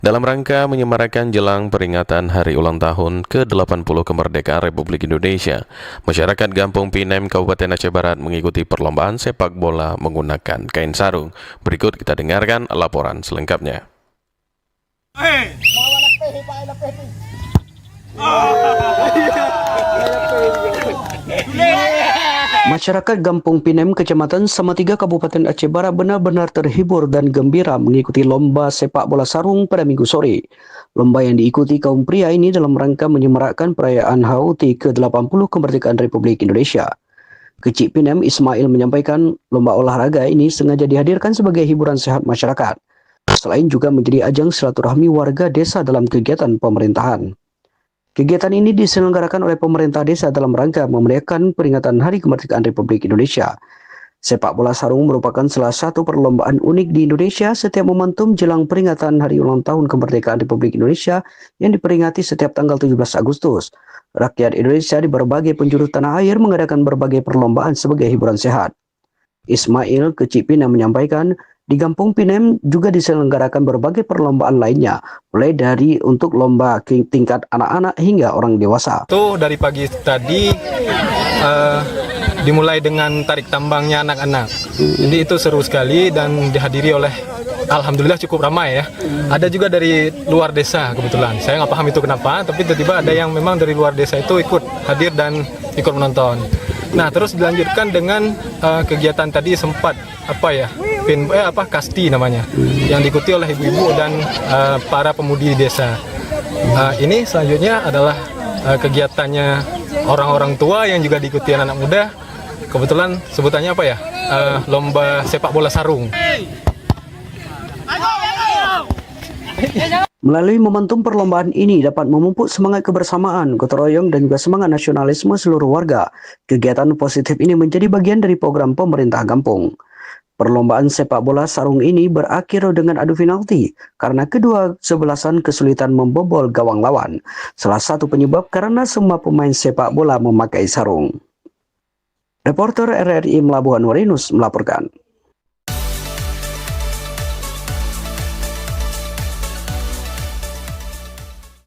Dalam rangka menyemarakan jelang peringatan Hari Ulang Tahun ke-80 Kemerdekaan Republik Indonesia, masyarakat Gampung Pinem, Kabupaten Aceh Barat mengikuti perlombaan sepak bola menggunakan kain sarung. Berikut kita dengarkan laporan selengkapnya. Masyarakat Gampung Pinem, Kecamatan Samatiga, Kabupaten Aceh Barat benar-benar terhibur dan gembira mengikuti lomba sepak bola sarung pada Minggu sore. Lomba yang diikuti kaum pria ini dalam rangka menyemarakkan perayaan HUT ke-80 Kemerdekaan Republik Indonesia. Kecik Pinem Ismail menyampaikan lomba olahraga ini sengaja dihadirkan sebagai hiburan sehat masyarakat, selain juga menjadi ajang silaturahmi warga desa dalam kegiatan pemerintahan. Kegiatan ini diselenggarakan oleh pemerintah desa dalam rangka memeriahkan peringatan Hari Kemerdekaan Republik Indonesia. Sepak bola sarung merupakan salah satu perlombaan unik di Indonesia setiap momentum jelang peringatan Hari Ulang Tahun Kemerdekaan Republik Indonesia yang diperingati setiap tanggal 17 Agustus. Rakyat Indonesia di berbagai penjuru tanah air mengadakan berbagai perlombaan sebagai hiburan sehat. Ismail Kecik Pinem menyampaikan, di Gampung Pinem juga diselenggarakan berbagai perlombaan lainnya, mulai dari untuk lomba tingkat anak-anak hingga orang dewasa. Itu dari pagi tadi dimulai dengan tarik tambangnya anak-anak. Jadi itu seru sekali dan dihadiri oleh alhamdulillah cukup ramai ya. Ada juga dari luar desa kebetulan. Saya nggak paham itu kenapa, tapi tiba-tiba ada yang memang dari luar desa itu ikut hadir dan ikut menonton. Nah, terus dilanjutkan dengan kegiatan tadi sempat kasti namanya, yang diikuti oleh ibu-ibu dan para pemudi desa. Ini selanjutnya adalah kegiatannya orang-orang tua yang juga diikuti anak muda. Kebetulan sebutannya lomba sepak bola sarung. Melalui momentum perlombaan ini dapat memupuk semangat kebersamaan, gotong royong, dan juga semangat nasionalisme seluruh warga. Kegiatan positif ini menjadi bagian dari program pemerintah Gampung. Perlombaan sepak bola sarung ini berakhir dengan adu penalti karena kedua sebelasan kesulitan membobol gawang lawan. Salah satu penyebab karena semua pemain sepak bola memakai sarung. Reporter RRI Melabuhan Warinus melaporkan.